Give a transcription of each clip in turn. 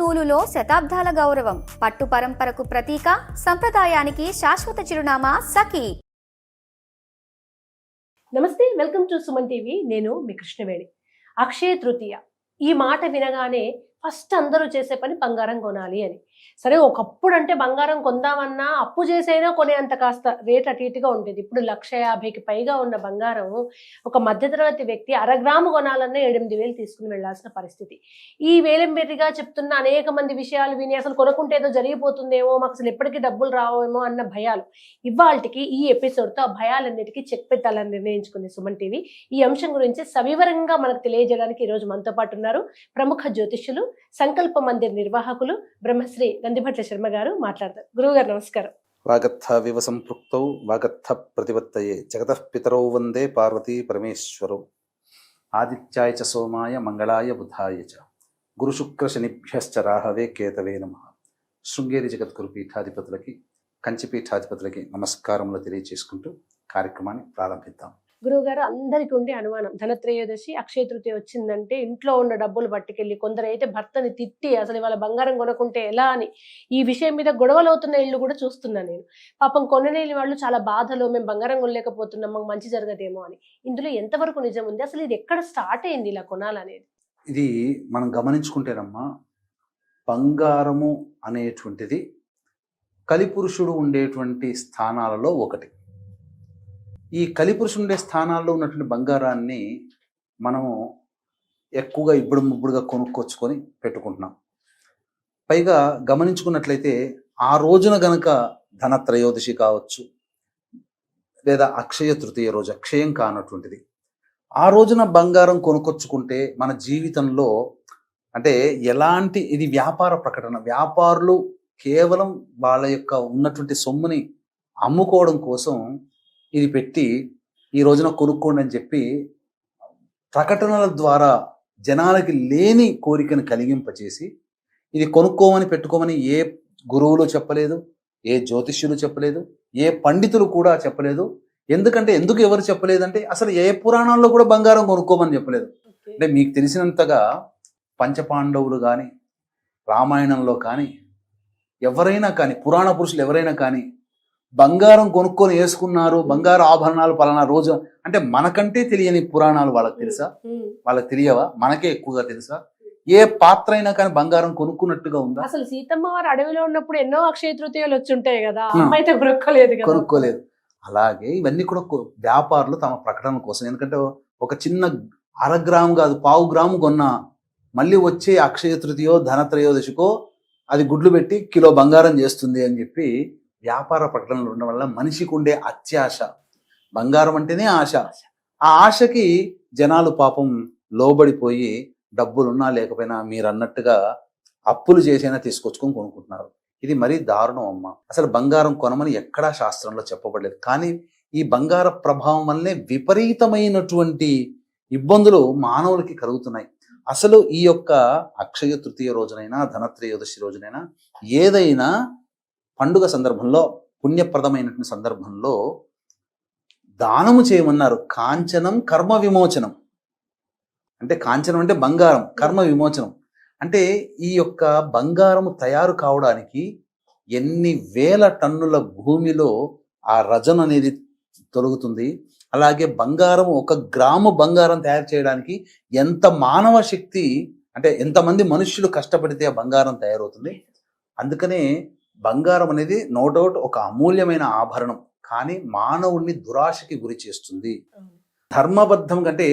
నూలులో శతాబ్దాల గౌరవం, పట్టు పరంపరకు ప్రతీక, సంప్రదాయానికి శాశ్వత చిరునామా సఖీ. నమస్తే, వెల్కమ్ టు సుమన్ టీవీ. నేను మీ కృష్ణవేణి. అక్షయ తృతీయ ఈ మాట వినగానే ఫస్ట్ అందరూ చేసే పని బంగారం కొనాలి అని. సరే, ఒకప్పుడు అంటే బంగారం కొందామన్నా అప్పు చేసైనా కొనేంత కాస్త రేట్ అటు ఇటుగా ఉండేది. ఇప్పుడు 1,50,000కి పైగా ఉన్న బంగారం ఒక మధ్యతరగతి వ్యక్తి 1/2 గ్రాము కొనాలన్నా 8,000 తీసుకుని వెళ్లాల్సిన పరిస్థితి. ఈ వేలంబెర్రిగా చెప్తున్న అనేక మంది విషయాలు విని అసలు కొనుక్కుంటే ఏదో జరిగిపోతుందేమో, మాకు అసలు ఎప్పటికీ డబ్బులు రావేమో అన్న భయాలు. ఇవాళకి ఈ ఎపిసోడ్తో ఆ భయాలన్నిటికీ చెక్ పెట్టాలని నిర్ణయించుకుంది సుమన్ టీవీ. ఈ అంశం గురించి సవివరంగా మనకు తెలియజేయడానికి ఈరోజు మనతో పాటు ఉన్నారు ప్రముఖ జ్యోతిష్యులు, సంకల్ప మందిర్ నిర్వాహకులు బ్రహ్మశ్రీ నందిభట్ల శర్మ గారు. మాట్లాడతారు. గురువు గారు నమస్కారం. వాగర్థ వివ సంపృక్తౌ వాగర్థ ప్రతిపత్తయే జగతః పితరౌ వందే పార్వతీ పరమేశ్వరౌ. ఆదిత్యాయ చ సోమాయ మంగళాయ బుధాయ చ గురు శుక్ర శనిభ్యశ్చ రాహవే కేతవే నమః. శృంగేరి జగద్గురు పీఠాధిపతులకి, కంచి పీఠాధిపతులకి నమస్కారములు తెలియచేసుకుంటూ కార్యక్రమాన్ని ప్రారంభిద్దాం. గురువు గారు, అందరికీ ఉండే అనుమానం, ధనత్రయోదశి అక్షయ తృతీయ వచ్చిందంటే ఇంట్లో ఉన్న డబ్బులు పట్టుకెళ్ళి, కొందరైతే భర్తని తిట్టి అసలు ఇవాళ బంగారం కొనుక్కుంటే ఎలా అని ఈ విషయం మీద గొడవలు అవుతున్న ఇళ్ళు కూడా చూస్తున్నాను నేను. పాపం కొనలేని వాళ్ళు చాలా బాధలో, మేము బంగారం కొనలేకపోతున్నాం, మాకు మంచి జరగదేమో అని. ఇందులో ఎంతవరకు నిజం ఉంది? అసలు ఇది ఎక్కడ స్టార్ట్ అయింది ఇలా కొనాలనేది? ఇది మనం గమనించుకుంటేనమ్మా, బంగారము అనేటువంటిది కలిపురుషుడు ఉండేటువంటి స్థానాలలో ఒకటి. ఈ కలిపురుషుడు ఉండే స్థానాల్లో ఉన్నటువంటి బంగారాన్ని మనము ఎక్కువగా ఇప్పుడు ముబ్బుడుగా కొనుక్కొచ్చుకొని పెట్టుకుంటున్నాం. పైగా గమనించుకున్నట్లయితే ఆ రోజున గనక ధనత్రయోదశి కావచ్చు, లేదా అక్షయ తృతీయ రోజు, అక్షయం కానటువంటిది, ఆ రోజున బంగారం కొనుక్కొచ్చుకుంటే మన జీవితంలో అంటే ఎలాంటి, ఇది వ్యాపార ప్రకటన. వ్యాపారులు కేవలం వాళ్ళ యొక్క ఉన్నటువంటి సొమ్ముని అమ్ముకోవడం కోసం ఇది పెట్టి ఈ రోజున కొనుక్కోండి అని చెప్పి ప్రకటనల ద్వారా జనాలకి లేని కోరికను కలిగింపచేసి, ఇది కొనుక్కోమని పెట్టుకోమని ఏ గురువులు చెప్పలేదు, ఏ జ్యోతిష్యులు చెప్పలేదు, ఏ పండితులు కూడా చెప్పలేదు. ఎందుకు ఎవరు చెప్పలేదంటే, అసలు ఏ పురాణాల్లో కూడా బంగారం కొనుక్కోమని చెప్పలేదు. అంటే మీకు తెలిసినంతగా పంచపాండవులు కానీ, రామాయణంలో కానీ, ఎవరైనా కానీ, పురాణ పురుషులు ఎవరైనా కానీ బంగారం కొనుక్కొని వేసుకున్నారు, బంగారు ఆభరణాలు పలానా రోజు అంటే మనకంటే తెలియని పురాణాలు వాళ్ళకి తెలుసా? వాళ్ళకి తెలియవా? మనకే ఎక్కువగా తెలుసా? ఏ పాత్ర అయినా కానీ బంగారం కొనుక్కున్నట్టుగా ఉందా? అసలు సీతమ్మ వారు అడవిలో ఉన్నప్పుడు ఎన్నో అక్షయ తృతీయాలు వచ్చి ఉంటాయి కదా, అమ్మాయితే కొనుక్కోలేదు. అలాగే ఇవన్నీ కూడా వ్యాపారులు తమ ప్రకటన కోసం, ఎందుకంటే ఒక చిన్న 1/2 గ్రాము కాదు, 1/4 గ్రాము కొన్నా మళ్ళీ వచ్చే అక్షయ తృతీయో ధనత్రయోదశికో అది గుడ్లు పెట్టి కిలో బంగారం చేస్తుంది అని చెప్పి వ్యాపార ప్రకటనలు ఉండడం వల్ల మనిషికి ఉండే అత్యాశ, బంగారం అంటేనే ఆశ, ఆ ఆశకి జనాలు పాపం లోబడిపోయి డబ్బులున్నా లేకపోయినా మీరు అన్నట్టుగా అప్పులు చేసైనా తీసుకొచ్చుకొని కొనుక్కుంటున్నారు. ఇది మరీ దారుణం అమ్మ. అసలు బంగారం కొనమని ఎక్కడా శాస్త్రంలో చెప్పబడలేదు. కానీ ఈ బంగార ప్రభావం వల్లనే విపరీతమైనటువంటి ఇబ్బందులు మానవులకి కలుగుతున్నాయి. అసలు ఈ యొక్క అక్షయ తృతీయ రోజునైనా, ధనత్రయోదశి రోజునైనా, ఏదైనా పండుగ సందర్భంలో, పుణ్యప్రదమైనటువంటి సందర్భంలో దానము చేయమన్నారు. కాంచనం కర్మ విమోచనం. అంటే కాంచనం అంటే బంగారం, కర్మ విమోచనం అంటే ఈ యొక్క బంగారము తయారు కావడానికి ఎన్ని వేల టన్నుల భూమిలో ఆ రజన్ అనేది తొలగుతుంది. అలాగే బంగారం, 1 గ్రాము బంగారం తయారు చేయడానికి ఎంత మానవ శక్తి, అంటే ఎంతమంది మనుష్యులు కష్టపడితే ఆ బంగారం తయారవుతుంది. అందుకనే బంగారం అనేది నో డౌట్ ఒక అమూల్యమైన ఆభరణం, కానీ మానవుణ్ణి దురాశకి గురి చేస్తుంది. ధర్మబద్ధం కంటే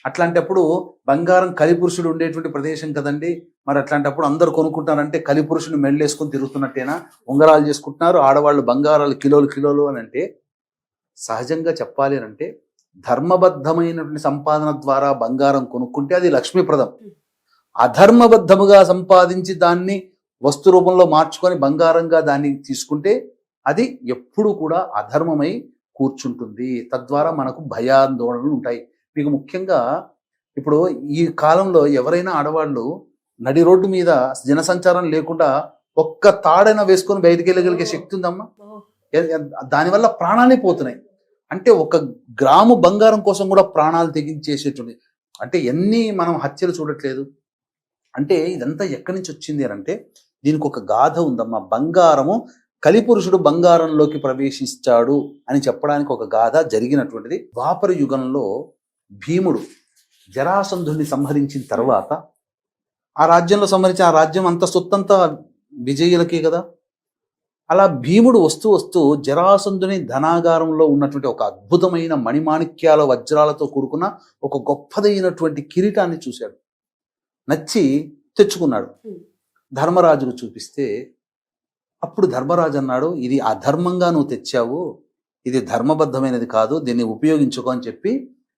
అట్లాంటప్పుడు బంగారం కలిపురుషుడు ఉండేటువంటి ప్రదేశం కదండి, మరి అట్లాంటప్పుడు అందరు కొనుక్కుంటారంటే కలిపురుషుని మెళ్ళేసుకొని తిరుగుతున్నట్టేనా? ఉంగరాలు చేసుకుంటున్నారు ఆడవాళ్ళు, బంగారాలు కిలోలు అని అంటే, సహజంగా చెప్పాలి అని అంటే ధర్మబద్ధమైనటువంటి సంపాదన ద్వారా బంగారం కొనుక్కుంటే అది లక్ష్మీప్రదం. అధర్మబద్ధముగా సంపాదించి దాన్ని వస్తు రూపంలో మార్చుకొని బంగారంగా దాన్ని తీసుకుంటే అది ఎప్పుడు కూడా అధర్మమై కూర్చుంటుంది. తద్వారా మనకు భయాందోళనలు ఉంటాయి. మీకు ముఖ్యంగా ఇప్పుడు ఈ కాలంలో ఎవరైనా ఆడవాళ్ళు నడి రోడ్డు మీద జనసంచారం లేకుండా ఒక్క తాడైనా వేసుకొని బయటికి వెళ్ళగలిగే శక్తి ఉందమ్మా. దానివల్ల ప్రాణాలే పోతున్నాయి. అంటే 1 గ్రాము బంగారం కోసం కూడా ప్రాణాలు తెగించేసేటువంటి, అంటే ఎన్ని మనం హత్యలు చూడట్లేదు. అంటే ఇదంతా ఎక్కడి నుంచి వచ్చింది అని అంటే దీనికి ఒక గాథ ఉందమ్మా. బంగారము కలిపురుషుడు బంగారంలోకి ప్రవేశించాడు అని చెప్పడానికి ఒక గాథ జరిగినటువంటిది. ద్వాపర యుగంలో భీముడు జరాసంధుని సంహరించిన తర్వాత ఆ రాజ్యంలో సంహరించి ఆ రాజ్యం అంత సొత్తంతా విజయులకే కదా. అలా భీముడు వస్తూ వస్తూ జరాసంధుని ధనాగారంలో ఉన్నటువంటి ఒక అద్భుతమైన మణిమాణిక్యాల వజ్రాలతో కూడుకున్న ఒక గొప్పదైనటువంటి కిరీటాన్ని చూశాడు. నచ్చి తెచ్చుకున్నాడు. ధర్మరాజుకు చూపిస్తే అప్పుడు ధర్మరాజు అన్నాడు, ఇది అధర్మంగా నువ్వు తెచ్చావు, ఇది ధర్మబద్ధమైనది కాదు, దీన్ని ఉపయోగించుకో అని చెప్పి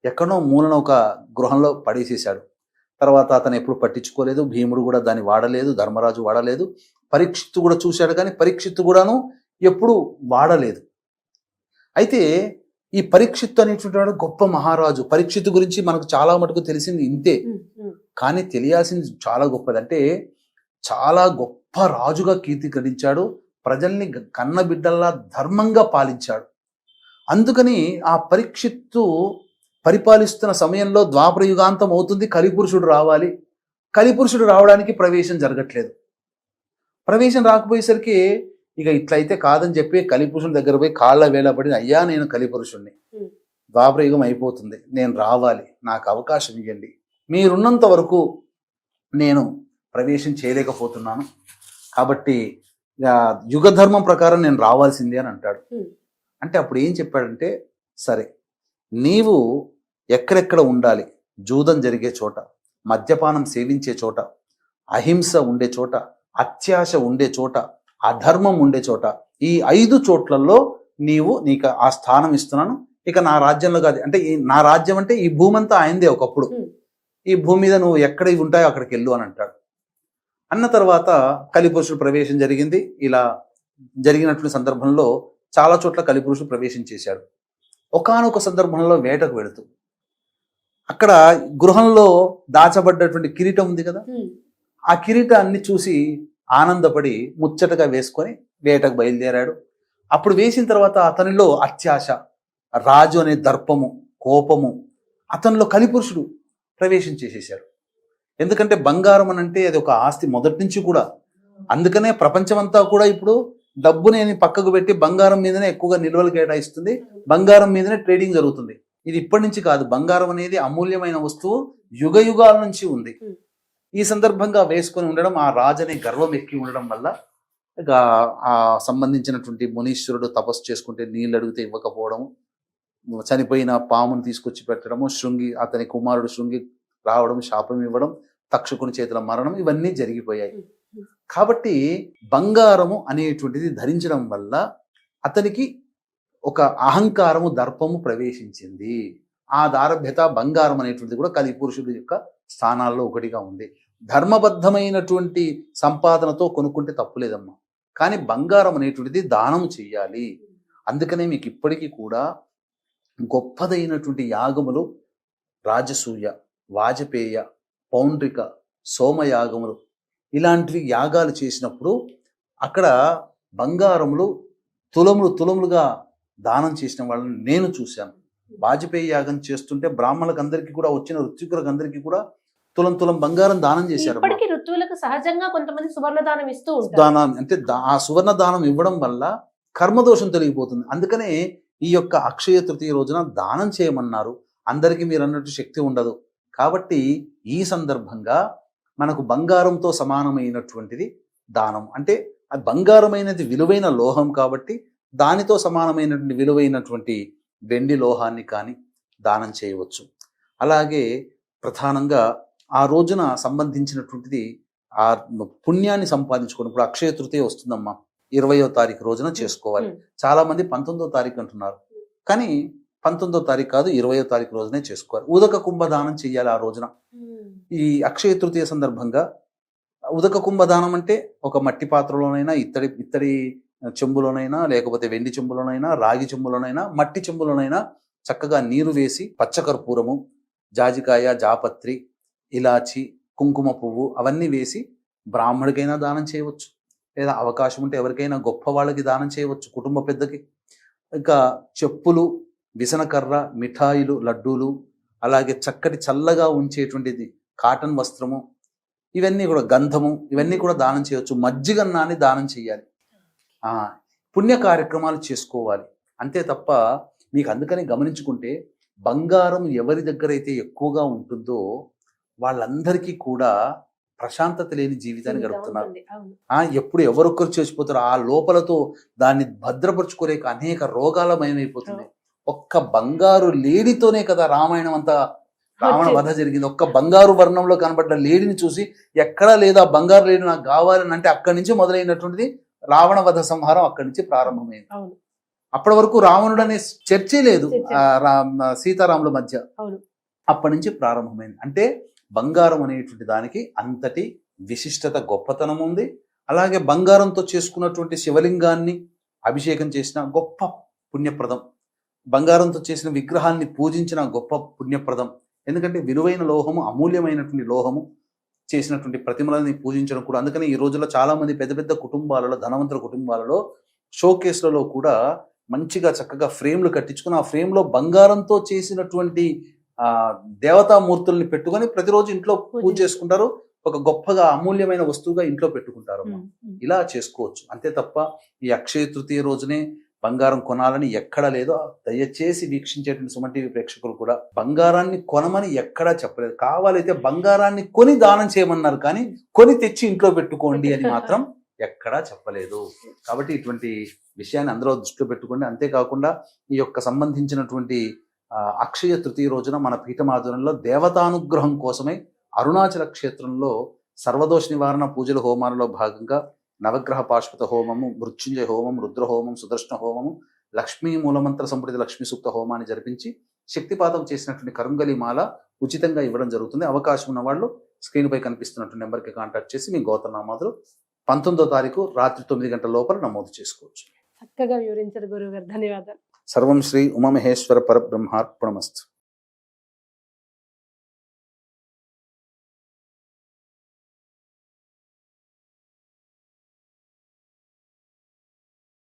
ఎక్కడో మూలన ఒక గృహంలో పడేసేశాడు. తర్వాత అతను ఎప్పుడు పట్టించుకోలేదు. భీముడు కూడా దాన్ని వాడలేదు, ధర్మరాజు వాడలేదు. పరీక్షిత్తు కూడా చూశాడు, కానీ పరీక్షిత్తు కూడాను ఎప్పుడు వాడలేదు. అయితే ఈ పరీక్షిత్తు అనేటువంటి వాడు గొప్ప మహారాజు. పరీక్షిత్తు గురించి మనకు చాలా మటుకు తెలిసింది ఇంతే, కానీ తెలియాల్సింది చాలా గొప్పది. అంటే చాలా గొప్ప రాజుగా కీర్తి గడించాడు. ప్రజల్ని కన్న బిడ్డల్లా ధర్మంగా పాలించాడు. అందుకని ఆ పరీక్షిత్తు పరిపాలిస్తున్న సమయంలో ద్వాపర యుగాంతం అవుతుంది, కలిపురుషుడు రావాలి. కలిపురుషుడు రావడానికి ప్రవేశం జరగట్లేదు. ప్రవేశం రాకపోయేసరికి ఇక ఇట్లయితే కాదని చెప్పి కలిపురుషుని దగ్గర పోయి కాళ్ళ వేళపడి, అయ్యా నేను కలిపురుషుణ్ణి, ద్వాపర యుగం అయిపోతుంది, నేను రావాలి, నాకు అవకాశం ఇవ్వండి, మీరున్నంత వరకు నేను ప్రవేశం చేయలేకపోతున్నాను, కాబట్టి యుగ ధర్మం ప్రకారం నేను రావాల్సిందే అని అంటాడు. అంటే అప్పుడు ఏం చెప్పాడంటే, సరే నీవు ఎక్కడెక్కడ ఉండాలి, జూదం జరిగే చోట, మద్యపానం సేవించే చోట, అహింస ఉండే చోట, అత్యాశ ఉండే చోట, అధర్మం ఉండే చోట, ఈ 5 చోట్లలో నీకు ఆ స్థానం ఇస్తున్నాను. ఇక నా రాజ్యంలో కాదు, అంటే నా రాజ్యం అంటే ఈ భూమి అంతా ఆయనదే ఒకప్పుడు, ఈ భూమి మీద నువ్వు ఎక్కడ ఇవి ఉంటాయో అక్కడికి వెళ్ళు అని అంటాడు. అన్న తర్వాత కలిపురుషుడు ప్రవేశం జరిగింది. ఇలా జరిగినటువంటి సందర్భంలో చాలా చోట్ల కలిపురుషుడు ప్రవేశం చేశాడు. ఒకానొక సందర్భంలో వేటకు వెళుతూ అక్కడ గృహంలో దాచబడ్డటువంటి కిరీటం ఉంది కదా, ఆ కిరీటాన్ని చూసి ఆనందపడి ముచ్చటగా వేసుకొని వేటకు బయలుదేరాడు. అప్పుడు వేసిన తర్వాత అతనిలో అత్యాశ, రాజు అనే దర్పము, కోపము, అతనిలో కలిపురుషుడు ప్రవేశం చేసేశాడు. ఎందుకంటే బంగారం అని అంటే అది ఒక ఆస్తి మొదటి నుంచి కూడా. అందుకనే ప్రపంచమంతా కూడా ఇప్పుడు డబ్బుని పక్కకు పెట్టి బంగారం మీదనే ఎక్కువగా నిల్వలు కేటాయిస్తుంది, బంగారం మీదనే ట్రేడింగ్ జరుగుతుంది. ఇది ఇప్పటి నుంచి కాదు, బంగారం అనేది అమూల్యమైన వస్తువు, యుగ యుగాల నుంచి ఉంది. ఈ సందర్భంగా వేసుకొని ఉండడం, ఆ రాజనే గర్వం ఎక్కి ఉండడం వల్ల ఇక ఆ సంబంధించినటువంటి మునీశ్వరుడు తపస్సు చేసుకుంటే నీళ్ళు అడిగితే ఇవ్వకపోవడము, చనిపోయిన పామును తీసుకొచ్చి పెట్టడము, అతని కుమారుడు శృంగి రావడం, శాపం ఇవ్వడం, తక్షకుని చేతుల మరణం, ఇవన్నీ జరిగిపోయాయి. కాబట్టి బంగారము అనేటువంటిది ధరించడం వల్ల అతనికి ఒక అహంకారము, దర్పము ప్రవేశించింది. ఆ దారభ్యత, బంగారం అనేటువంటిది కూడా కలిపురుషుడి యొక్క స్థానాల్లో ఒకటిగా ఉంది. ధర్మబద్ధమైనటువంటి సంపాదనతో కొనుక్కుంటే తప్పులేదమ్మా, కానీ బంగారం అనేటువంటిది దానం చెయ్యాలి. అందుకనే మీకు ఇప్పటికీ కూడా గొప్పదైనటువంటి యాగములు, రాజసూయ, వాజపేయ, పౌండ్రిక, సోమయాగములు, ఇలాంటివి యాగాలు చేసినప్పుడు అక్కడ బంగారములు తులములుగా దానం చేసిన వాళ్ళని నేను చూశాను. వాజపేయి యాగం చేస్తుంటే బ్రాహ్మణులకు అందరికీ కూడా, వచ్చిన ఋత్వికులకు అందరికీ కూడా తులం బంగారం దానం చేశారు. ఇప్పటికీ ఋతువులకు సహజంగా కొంతమంది సువర్ణ దానం ఇస్తూ ఉంటారు. దానం అంటే ఆ సువర్ణ దానం ఇవ్వడం వల్ల కర్మదోషం తొలగిపోతుంది. అందుకనే ఈ యొక్క అక్షయ తృతీయ రోజున దానం చేయమన్నారు. అందరికీ మీరు అన్నట్టు శక్తి ఉండదు. కాబట్టి ఈ సందర్భంగా మనకు బంగారంతో సమానమైనటువంటిది దానం. అంటే ఆ బంగారమైనది విలువైన లోహం కాబట్టి దానితో సమానమైనటువంటి విలువైనటువంటి వెండి లోహాన్ని కానీ దానం చేయవచ్చు. అలాగే ప్రధానంగా ఆ రోజున సంబంధించినటువంటిది ఆ పుణ్యాన్ని సంపాదించుకోవడం. ఇప్పుడు అక్షయ తృతీయ వస్తుందమ్మా, 20వ తారీఖు రోజున చేసుకోవాలి. చాలా మంది 19వ తారీఖు అంటున్నారు, కానీ 19వ తారీఖు కాదు, 20వ తారీఖు రోజునే చేసుకోవాలి. ఉదక కుంభదానం చెయ్యాలి ఆ రోజున. ఈ అక్షయ తృతీయ సందర్భంగా ఉదక కుంభదానం అంటే ఒక మట్టి పాత్రలోనైనా, ఇత్తడి చెంబులోనైనా, లేకపోతే వెండి చెంబులోనైనా, రాగి చెంబులోనైనా, మట్టి చెంబులోనైనా చక్కగా నీరు వేసి పచ్చకర్పూరము, జాజికాయ, జాపత్రి, ఇలాచి, కుంకుమ పువ్వు అవన్నీ వేసి బ్రాహ్మడికైనా దానం చేయవచ్చు, లేదా అవకాశం ఉంటే ఎవరికైనా గొప్ప వాళ్ళకి దానం చేయవచ్చు, కుటుంబ పెద్దకి. ఇంకా చెప్పులు, విసనకర్ర, మిఠాయిలు, లడ్డూలు, అలాగే చక్కటి చల్లగా ఉంచేటువంటిది కాటన్ వస్త్రము, ఇవన్నీ కూడా గంధము ఇవన్నీ కూడా దానం చేయవచ్చు. మజ్జిగన్నాన్ని దానం చేయాలి. పుణ్య కార్యక్రమాలు చేసుకోవాలి. అంతే తప్ప మీకు అందుకని గమనించుకుంటే బంగారం ఎవరి దగ్గర అయితే ఎక్కువగా ఉంటుందో వాళ్ళందరికీ కూడా ప్రశాంతత లేని జీవితాన్ని గడుపుతున్నారు. ఎప్పుడు ఎవరొక్కరు చేసిపోతారో ఆ లోపలతో దాన్ని భద్రపరుచుకోలేక అనేక రోగాలమయమైపోతుంది. ఒక్క బంగారు లేడితోనే కదా రామాయణం అంతా రావణ వధ జరిగింది. ఒక్క బంగారు వర్ణంలో కనబడ్డ లేడిని చూసి ఎక్కడా లేదా బంగారు లేడి నాకు కావాలని అంటే అక్కడి నుంచి మొదలైనటువంటిది రావణ వధ సంహారం అక్కడి నుంచి ప్రారంభమైంది. అప్పటి వరకు రావణుడు అనే చర్చే లేదు సీతారాముల మధ్య. అప్పటి నుంచి ప్రారంభమైంది. అంటే బంగారం అనేటువంటి దానికి అంతటి విశిష్టత గొప్పతనం ఉంది. అలాగే బంగారంతో చేసుకున్నటువంటి శివలింగాన్ని అభిషేకం చేసిన గొప్ప పుణ్యప్రదం, బంగారంతో చేసిన విగ్రహాన్ని పూజించిన గొప్ప పుణ్యప్రదం. ఎందుకంటే విలువైన లోహము, అమూల్యమైనటువంటి లోహము చేసినటువంటి ప్రతిమలని పూజించడం కూడా. అందుకని ఈ రోజుల్లో చాలా మంది పెద్ద పెద్ద కుటుంబాలలో, ధనవంతుల కుటుంబాలలో షోకేస్లలో కూడా మంచిగా చక్కగా ఫ్రేమ్లు కట్టించుకుని ఆ ఫ్రేమ్లో బంగారంతో చేసినటువంటి దేవతామూర్తుల్ని పెట్టుకొని ప్రతిరోజు ఇంట్లో పూజ చేసుకుంటారు. ఒక గొప్పగా అమూల్యమైన వస్తువుగా ఇంట్లో పెట్టుకుంటారు. ఇలా చేసుకోవచ్చు. అంతే తప్ప ఈ అక్షయ తృతీయ రోజునే బంగారం కొనాలని ఎక్కడా లేదో. దయచేసి వీక్షించేటువంటి సుమన్ టీవీ ప్రేక్షకులు కూడా బంగారాన్ని కొనమని ఎక్కడా చెప్పలేదు. కావాలైతే బంగారాన్ని కొని దానం చేయమన్నారు, కానీ కొని తెచ్చి ఇంట్లో పెట్టుకోండి అని మాత్రం ఎక్కడా చెప్పలేదు. కాబట్టి ఇటువంటి విషయాన్ని అందరూ దృష్టిలో పెట్టుకోండి. అంతేకాకుండా ఈ యొక్క సంబంధించినటువంటి అక్షయ తృతీయ రోజున మన పీఠమాధురంలో దేవతానుగ్రహం కోసమై అరుణాచల క్షేత్రంలో సర్వదోష నివారణ పూజల హోమాలలో భాగంగా నవగ్రహ పాశుపత హోమము, మృత్యుంజయ హోమం, రుద్ర హోమం, సుదర్శన హోమము, లక్ష్మీ మూలమంత్ర సంపుటిత లక్ష్మీ సూక్త హోమాన్ని జరిపించి శక్తిపాతం చేసినటువంటి కరుంగలి మాల ఉచితంగా ఇవ్వడం జరుగుతుంది. అవకాశం ఉన్న వాళ్ళు స్క్రీన్పై కనిపిస్తున్నటువంటి నెంబర్కి కాంటాక్ట్ చేసి మీ గోత్రనామాదులు 19వ తారీఖు రాత్రి 9 గంటల లోపల నమోదు చేసుకోవచ్చు. చక్కగా వివరించారు గురువు గారు, ధన్యవాదాలు. సర్వం శ్రీ ఉమామహేశ్వర పరబ్రహ్మార్పణమస్తు.